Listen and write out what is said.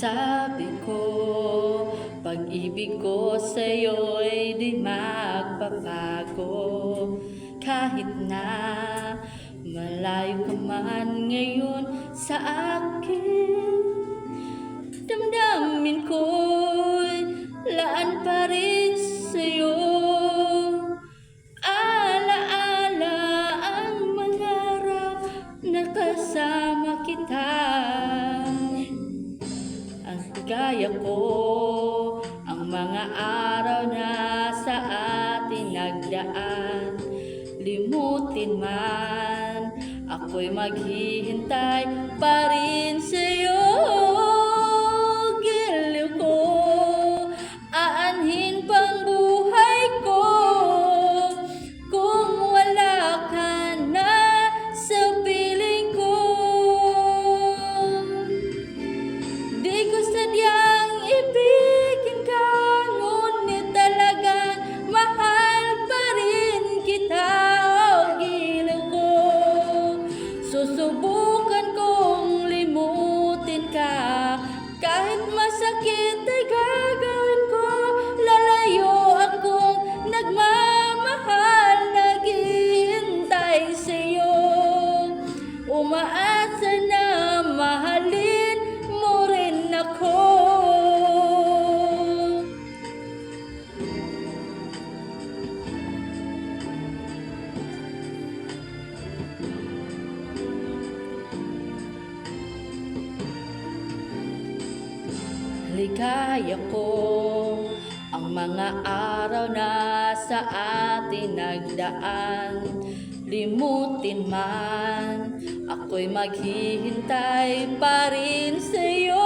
Sabi ko, pag-ibig ko sa'yo'y di magbabago. Kahit na malayo ka man ngayon sa akin, damdamin ko'y laan pa rin sa'yo. Alaala ang mga araw na kasama kita. Ang gaya ko, ang mga araw na sa atin nagdaan. Limutin man, ako'y maghihintay pa rin sa'yo. Giliw ko, aanhin pang buhay ko kung wala ka na sa piling ko. Di ko sadyang ibigin ka, ngunit talagang mahal pa rin kita. O giliw ko, susubukan kong limutin ka. Kahit masakit ay gagawin ko. Lalayo akong nagmamahal, naghihintay sa'yo. Umaasa na mahalin mo rin ako. Ligaya ko ang mga araw na sa atin nagdaan. Limutin man, ako'y maghihintay pa rin sa'yo.